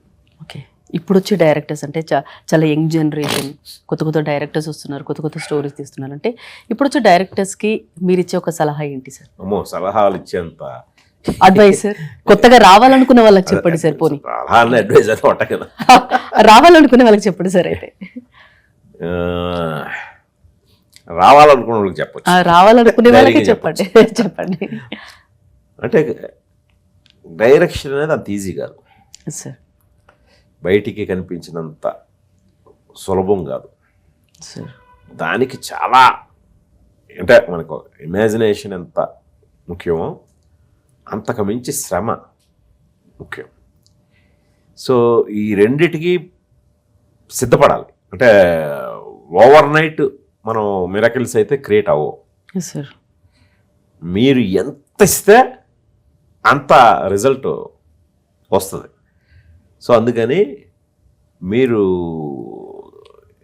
S1: ఓకే. ఇప్పుడు వచ్చే డైరెక్టర్స్ అంటే చాలా యంగ్ జనరేషన్, కొత్త కొత్త డైరెక్టర్స్ వస్తున్నారు, కొత్త కొత్త స్టోరీస్ తీస్తున్నారు. అంటే ఇప్పుడు వచ్చే డైరెక్టర్స్కి మీరు ఇచ్చే ఒక సలహా ఏంటి సార్?
S2: అమ్మో, సలహాలు ఇచ్చేంత
S1: అడ్వైస్ సార్, కొత్తగా రావాలనుకునే వాళ్ళకి చెప్పండి సార్. పోనీ
S2: అడ్వైజ్ అయితే ఉంటా కదా,
S1: రావాలనుకునే వాళ్ళకి చెప్పండి సార్. అయితే
S2: రావాలనుకునే వాళ్ళకి చెప్పచ్చు,
S1: రావాలనుకునే వాళ్ళకి చెప్పండి. చెప్పండి.
S2: అంటే డైరెక్షన్ అనేది అంత ఈజీ కాదు
S1: సార్,
S2: బయటికి కనిపించినంత సులభం కాదు
S1: సార్.
S2: దానికి చాలా, అంటే మనకు ఇమాజినేషన్ ఎంత ముఖ్యమో అంతకు మించి శ్రమ ముఖ్యం. సో ఈ రెండిటికి సిద్ధపడాలి. అంటే ఓవర్ నైట్ మనం మిరకిల్స్ అయితే క్రియేట్ అవ్వవు
S1: సార్.
S2: మీరు ఎంత ఇస్తే అంత రిజల్ట్ వస్తుంది. సో అందుకని మీరు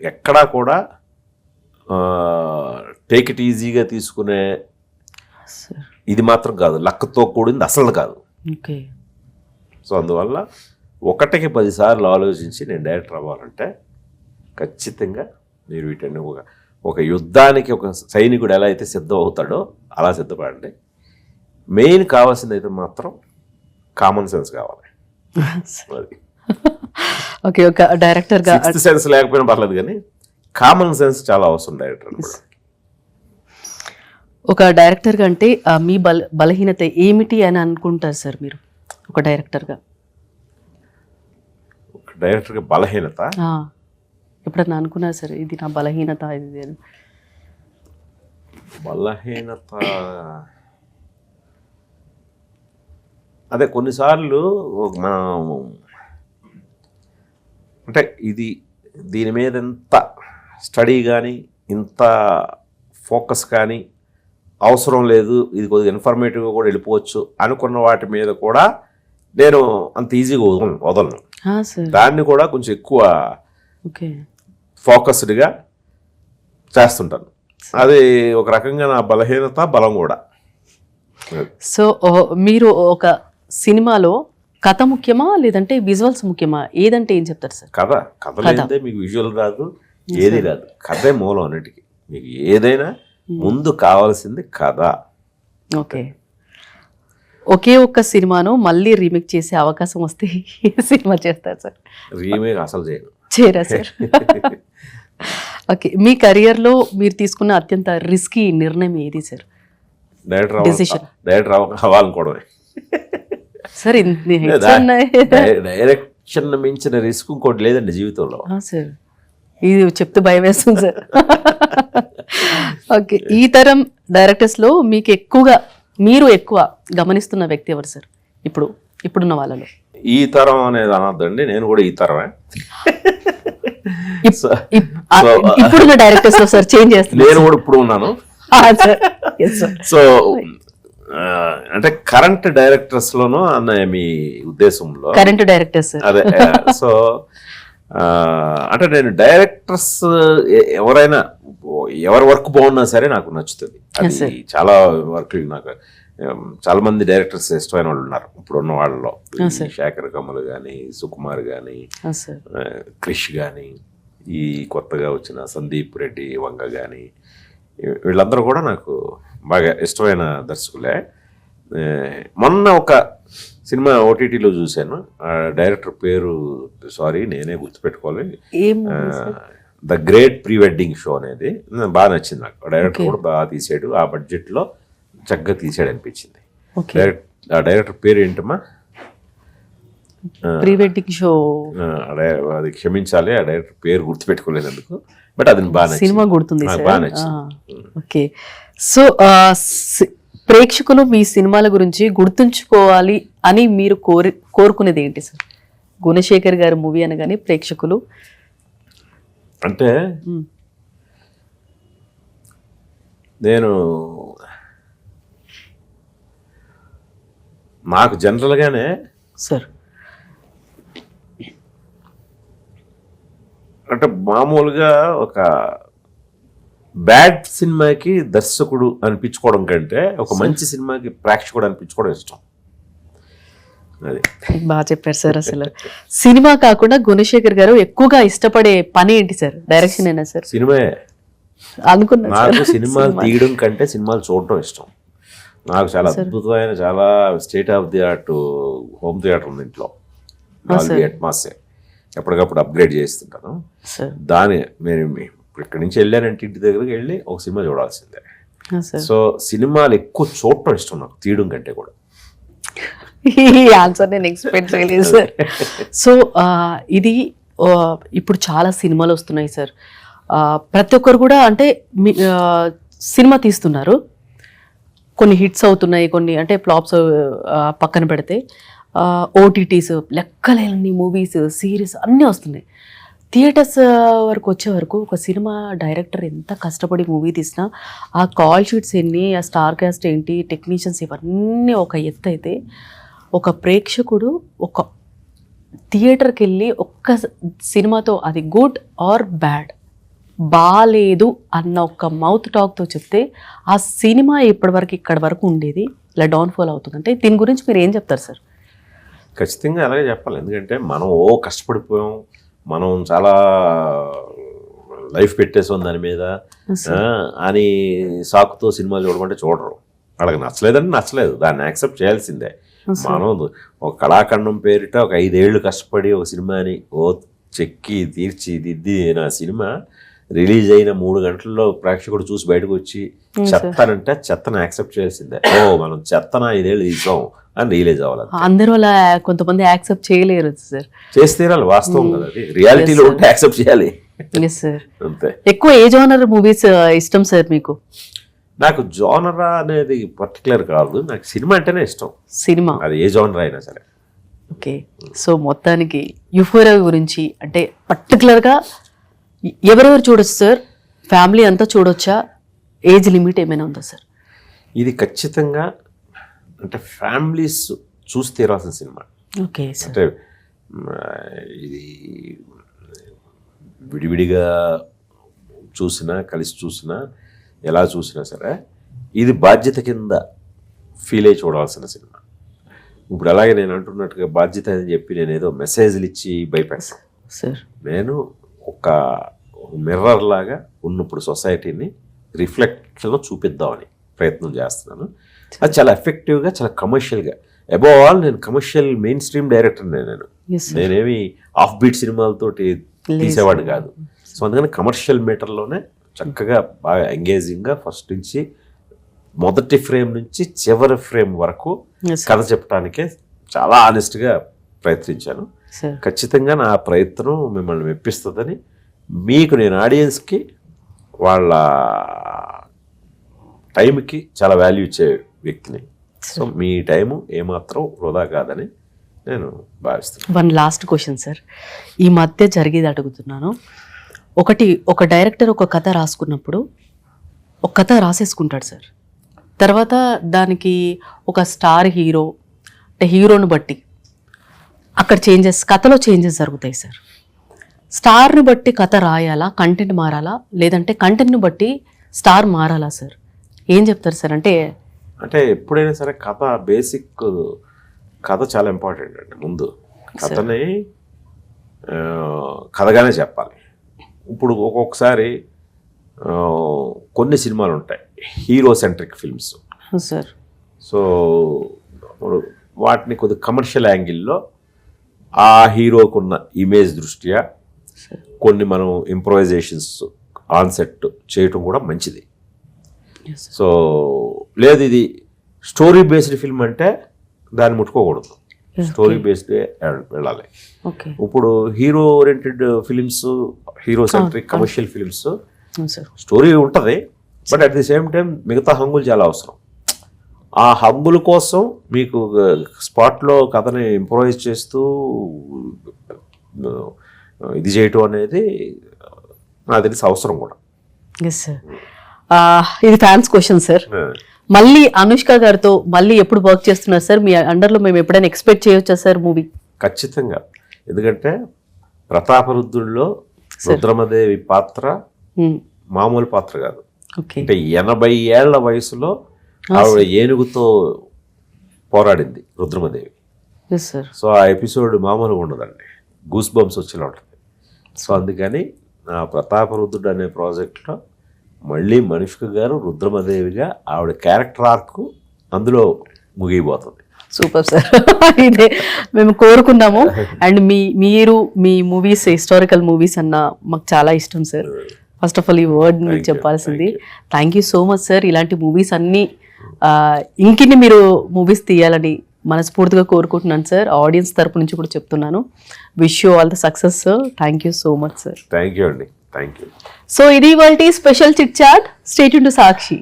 S2: ఎక్కడా కూడా టేక్ ఇట్ ఈజీగా తీసుకునే ఇది మాత్రం కాదు, లక్తో కూడింది అసలు కాదు. సో అందువల్ల 1కి 10 సార్లు ఆలోచించి నేను డైరెక్టర్ అవ్వాలంటే ఖచ్చితంగా మీరు వీటన్ని ఒక యుద్ధానికి ఒక సైనికుడు ఎలా అయితే సిద్ధం అవుతాడో అలా సిద్ధపడండి. మెయిన్ కావాల్సింది అయితే మాత్రం కామన్ సెన్స్ కావాలి.
S1: ఓకే, ఒక డైరెక్టర్గా
S2: సిక్స్త్ సెన్స్ లేకపోయినా పర్లేదు, కానీ కామన్ సెన్స్ చాలా అవసరం డైరెక్టర్.
S1: ఒక డైరెక్టర్గా అంటే మీ బలహీనత ఏమిటి అని అనుకుంటారు సార్ మీరు? ఒక డైరెక్టర్గా
S2: బలహీనత
S1: ఎప్పుడన్నా అనుకున్నారు సార్, ఇది నా బలహీనత, ఇది
S2: బలహీనత? అదే కొన్నిసార్లు మనం అంటే దీని మీద ఇంత స్టడీ కానీ ఇంత ఫోకస్ కానీ అవసరం లేదు, ఇది కొద్దిగా ఇన్ఫర్మేటివ్గా కూడా వెళ్ళిపోవచ్చు అనుకున్న వాటి మీద కూడా నేను అంత ఈజీగా వదలను. దాన్ని కూడా కొంచెం ఎక్కువ ఫోకస్డ్గా చేస్తుంటాను. అది ఒక రకంగా నా బలహీనత, బలం కూడా.
S1: సో మీరు ఒక సినిమాలో కథ ముఖ్యమా లేదంటే విజువల్స్ ముఖ్యమా, ఏదంటే ఏం చెప్తారు సార్?
S2: కథ లేదంటే మీకు విజువల్ రాదు, ఏది రాదు. కథే మూలం అన్నిటికీ. మీకు ఏదైనా ముందు కావాల్సింది కథ.
S1: ఓకే, ఒకే ఒక్క సినిమాను మళ్ళీ రీమేక్ చేసే అవకాశం వస్తే ఏ సినిమా చేస్తారు సార్?
S2: రీమేక్ అసలు చేయరా
S1: సార్? ఓకే, మీ కెరియర్లో మీరు తీసుకున్న అత్యంత రిస్కీ నిర్ణయం ఏది సార్? Decision.
S2: డైరెక్టర్ అవ్వాలనుకోవడమే.
S1: సార్ ఇన్ని hits ఉన్నాయి.
S2: డైరెక్షన్ మించిన రిస్క్ ఇంకోటి లేదండి జీవితంలో.
S1: సార్ ఇది చెప్తే భయం వేస్తుంది సార్. ఓకే, ఈ తరం డైరెక్టర్స్లో మీకు మీరు ఎక్కువ గమనిస్తున్న వ్యక్తి ఎవరు సార్ ఇప్పుడున్న వాళ్ళలో?
S2: ఈ తరం అనేది అనొద్దండి, నేను కూడా ఈ తరమే.
S1: ఇప్పుడున్న డైరెక్టర్స్ లో సార్ చేంజ్ చేస్తున్నారు.
S2: నేను కూడా ఇప్పుడు ఉన్నాను. సో అంటే కరెంట్ డైరెక్టర్స్ లోనూ అన్న మీ ఉద్దేశంలో?
S1: కరెంట్ డైరెక్టర్స్
S2: అదే. సో అంటే నేను డైరెక్టర్స్ ఎవరైనా ఎవరి వర్క్ బాగున్నా సరే నాకు నచ్చుతుంది. అది చాలా వర్క్ నాకు చాలా మంది డైరెక్టర్స్ ఇష్టమైన వాళ్ళు ఉన్నారు ఇప్పుడున్న వాళ్ళలో. శేఖర్ కమల్ కానీ, సుకుమార్ కానీ, క్రిష్ కానీ, ఈ కొత్తగా వచ్చిన సందీప్ రెడ్డి వంగ కానీ, వీళ్ళందరూ కూడా నాకు బాగా ఇష్టమైన దర్శకులే. మొన్న ఒక సినిమా ఓటీటీలో చూశాను, ఆ డైరెక్టర్ పేరు సారీ నేనే గుర్తుపెట్టుకోవాలి, the great pre wedding show అనేది బాగా నచ్చింది నాకు. డైరెక్టర్ కూడా బాగా తీసాడు, ఆ బడ్జెట్లో చక్కగా తీసాడు అనిపించింది. ఆ డైరెక్టర్ పేరు ఏంటమ్మా?
S1: Pre wedding show.
S2: అది క్షమించాలి, ఆ డైరెక్టర్ పేరు గుర్తుపెట్టుకోలేనందుకు, బట్ అది బాగా
S1: సినిమా గుర్తుంది,
S2: బాగా నచ్చింది.
S1: ఓకే, సో ప్రేక్షకులు మీ సినిమాల గురించి గుర్తుంచుకోవాలి అని మీరు కోరుకునేది ఏంటి సార్? గుణశేఖర్ గారి మూవీ అనగానే ప్రేక్షకులు
S2: అంటే నాకు జనరల్గానే
S1: సార్
S2: అంటే మామూలుగా ఒక బ్యాడ్ సినిమాకి దర్శకుడు అనిపించుకోవడం కంటే ఒక మంచి సినిమాకి ప్రేక్షకుడు అనిపించుకోవడం ఇష్టం. అది
S1: బాగా చెప్పారు సార్. అసలు సినిమా కాకుండా గుణశేఖర్ గారు ఎక్కువగా ఇష్టపడే పని ఏంటి సార్? డైరెక్షన్ అయినా సార్?
S2: సినిమా అనుకున్నా. నాకు సినిమాలు తీయడం కంటే సినిమాలు చూడటం ఇష్టం. నాకు చాలా అద్భుతమైన, చాలా state of the art home theatre ఉంది ఇంట్లో, అట్మాస్ఫియర్ ఎప్పటికప్పుడు అప్గ్రేడ్ చేస్తుంటాను. దాని నేను ఇక్కడి నుంచి వెళ్ళానంటే ఇంటి దగ్గరికి వెళ్ళి ఒక సినిమా చూడాల్సిందే. సో సినిమాలు ఎక్కువ చూడటం ఇష్టం నాకు, తీయడం కంటే కూడా.
S1: ఈ ఆన్సర్ నేను ఎక్స్పెక్ట్ చేయలేదు సార్. సో ఇది ఇప్పుడు చాలా సినిమాలు వస్తున్నాయి సార్, ప్రతి ఒక్కరు కూడా అంటే సినిమా తీస్తున్నారు, కొన్ని హిట్స్ అవుతున్నాయి, కొన్ని అంటే ఫ్లాప్స్ పక్కన పెడితే ఓటీటీస్ లెక్కలేని మూవీస్, సిరీస్ అన్నీ వస్తున్నాయి. థియేటర్స్ వరకు వచ్చే వరకు ఒక సినిమా డైరెక్టర్ ఎంత కష్టపడి మూవీ తీసినా ఆ కాల్ షీట్స్ ఎన్ని, ఆ స్టార్ కాస్ట్ ఏంటి, టెక్నీషియన్స్ ఇవన్నీ ఒక ఎత్తు అయితే, ఒక ప్రేక్షకుడు ఒక థియేటర్కి వెళ్ళి ఒక్క సినిమాతో అది గుడ్ ఆర్ బ్యాడ్ బాలేదు అన్న ఒక మౌత్ టాక్తో చెప్తే ఆ సినిమా ఇప్పటివరకు ఇక్కడ వరకు ఉండేది ఇలా డౌన్ఫాల్ అవుతుందంటే దీని గురించి మీరు ఏం చెప్తారు సార్?
S2: ఖచ్చితంగా అలాగే చెప్పాలి. ఎందుకంటే మనం కష్టపడిపోయాం, మనం చాలా లైఫ్ పెట్టేసాం దాని మీద అని సాకుతో సినిమాలు చూడమంటే చూడరు. వాళ్ళకి నచ్చలేదంటే నచ్చలేదు, దాన్ని యాక్సెప్ట్ చేయాల్సిందే. మనం ఒక కళాఖండం పేరిట ఒక 5 ఏళ్ళు కష్టపడి ఒక సినిమాని చెక్కి తీర్చిదిద్ది నా సినిమా రిలీజ్ అయిన 3 గంటల్లో ప్రేక్షకుడు చూసి బయటకు వచ్చి చెత్తనంటే చెత్తను యాక్సెప్ట్ చేయాల్సిందే. మనం చెత్తన 5 ఏళ్ళు తీసాం అని రియలైజ్ అవ్వాలి.
S1: అందరూ అలా కొంతమంది యాక్సెప్ట్ చేయలేరు సార్.
S2: చేసి తీరాలి, వాస్తవం కదా, అది రియాలిటీలో ఉంటే యాక్సెప్ట్ చేయాలి. అంతే.
S1: ఎక్కువ ఏ జోనర్ మూవీస్ ఇష్టం సార్ మీకు?
S2: నాకు జోనరా అనేది పర్టికులర్ కాదు, నాకు సినిమా అంటేనే ఇష్టం. సినిమా అది ఏ జోనర్ అయినా సరే.
S1: ఓకే, సో మొత్తానికి యూఫోరియా గురించి అంటే పర్టికులర్గా ఎవరెవరు చూడొచ్చు సార్? ఫ్యామిలీ అంతా చూడొచ్చా? ఏజ్ లిమిట్ ఏమైనా ఉందా సార్?
S2: ఇది ఖచ్చితంగా అంటే ఫ్యామిలీస్ చూసి తీరాల్సిన సినిమా.
S1: ఓకే,
S2: అంటే ఇది విడివిడిగా చూసినా కలిసి చూసినా ఎలా చూసినా సరే ఇది బాధ్యత కింద ఫీల్ అయ్యి చూడాల్సిన సినిమా. ఇప్పుడు అలాగే నేను అంటున్నట్టుగా బాధ్యత అని చెప్పి నేను ఏదో మెసేజ్లు ఇచ్చి భయపెడతాను
S1: సార్.
S2: నేను ఒక మిర్రర్ లాగా ఉన్నప్పుడు సొసైటీని రిఫ్లెక్షన్లో చూపిద్దామని ప్రయత్నం చేస్తున్నాను. అది చాలా ఎఫెక్టివ్గా, చాలా కమర్షియల్గా. అబోవ్ ఆల్ నేను కమర్షియల్ మెయిన్ స్ట్రీమ్ డైరెక్టర్. నేనేమి ఆఫ్ బీట్ సినిమాలతోటి తీసేవాడు కాదు. సో అందుకని కమర్షియల్ మీటర్లోనే చక్కగా బాగా ఎంగేజింగ్గా ఫస్ట్ నుంచి మొదటి ఫ్రేమ్ నుంచి చివరి ఫ్రేమ్ వరకు
S1: Yes, sir.
S2: కథ చెప్పడానికే చాలా ఆనెస్ట్గా ప్రయత్నించాను.
S1: Sir.
S2: ఖచ్చితంగా నా ప్రయత్నం మిమ్మల్ని మెప్పిస్తుందని, మీకు నేను ఆడియన్స్కి వాళ్ళ టైంకి చాలా వాల్యూ ఇచ్చే వ్యక్తిని. సో మీ టైము ఏమాత్రం వృధా కాదని నేను భావిస్తున్నాను.
S1: వన్ లాస్ట్ క్వశ్చన్ సార్, ఈ మధ్య జరిగేది అడుగుతున్నాను. ఒక డైరెక్టర్ ఒక కథ రాసుకున్నప్పుడు ఒక కథ రాసేసుకుంటాడు సార్. తర్వాత దానికి ఒక స్టార్ హీరో అంటే హీరోని బట్టి అక్కడ కథలో చేంజెస్ జరుగుతాయి సార్. స్టార్ని బట్టి కథ రాయాలా, కంటెంట్ మారాలా, లేదంటే కంటెంట్ని బట్టి స్టార్ మారాలా సార్? ఏం చెప్తారు సార్? అంటే
S2: ఎప్పుడైనా సరే బేసిక్ కథ చాలా ఇంపార్టెంట్ అండి. ముందు కథని కథగానే చెప్పాలి. ఇప్పుడు ఒక్కొక్కసారి కొన్ని సినిమాలు ఉంటాయి hero centric films
S1: sir.
S2: So ఇప్పుడు వాటిని కొద్ది కమర్షియల్ యాంగిల్లో ఆ హీరోకున్న ఇమేజ్ దృష్ట్యా కొన్ని మనం ఇంప్రొవైజేషన్స్ ఆన్సెట్ చేయటం కూడా మంచిది. సో లేదు ఇది స్టోరీ బేస్డ్ ఫిల్మ్ అంటే దాన్ని ముట్టుకోకూడదు, స్టోరీ బేస్డ్ వెళ్ళాలి.
S1: ఓకే.
S2: ఇప్పుడు hero oriented films, hero centric commercial films
S1: sir.
S2: Story ఉంటుంది, but at the same time మిగతా హంగులు చాలా అవసరం. ఆ హంగుల కోసం మీకు స్పాట్లో కథని ఇంప్రొవైజ్ చేస్తూ ఇది చేయటం అనేది నాకు తెలిసి అవసరం కూడా.
S1: Yes sir. ఇది ఫ్యాన్స్ క్వశ్చన్ సార్. మళ్ళీ అనుష్క గారితో మళ్ళీ ఎప్పుడు వర్క్ చేస్తున్నారు సార్? మీ అండర్లో మేము ఎప్పుడైనా ఎక్స్పెక్ట్ చేయొచ్చా సార్ మూవీ?
S2: ఖచ్చితంగా. ఎందుకంటే ప్రతాపరుద్రుల్లో రుద్రమదేవి పాత్ర మామూలు పాత్ర కాదు. అంటే 80 ఏళ్ల వయసులో ఆవిడ ఏనుగుతో పోరాడింది రుద్రమదేవి. సో ఆ ఎపిసోడ్ మామూలుగా ఉండదండి, గూస్ బంప్స్ వచ్చేలా ఉంటుంది. సో అందుకని ఆ ప్రతాపరుద్రుడు అనే ప్రాజెక్ట్లో మళ్ళీ మనుష్క గారు రుద్రమదేవిగా ఆవిడ క్యారెక్టర్ ఆర్క్ అందులో ముగిపోతుంది.
S1: Super sir. ఇదే మేము కోరుకున్నాము. అండ్ మీరు మీ మూవీస్ హిస్టారికల్ మూవీస్ అన్న మాకు చాలా ఇష్టం సార్. ఫస్ట్ ఆఫ్ ఆల్ ఈ వర్డ్ మీకు చెప్పాల్సింది. Thank you so much sir. ఇలాంటి మూవీస్ అన్నీ ఇంకిన్ని మీరు మూవీస్ తీయాలని మనస్ఫూర్తిగా కోరుకుంటున్నాను సార్. ఆడియన్స్ తరపు నుంచి కూడా చెప్తున్నాను. Wish you all the success sir. Thank you so much sir.
S2: Thank you అండి. Thank you.
S1: సో ఇది ఇవాల్టి special chit chat. Stay tune to Sakshi.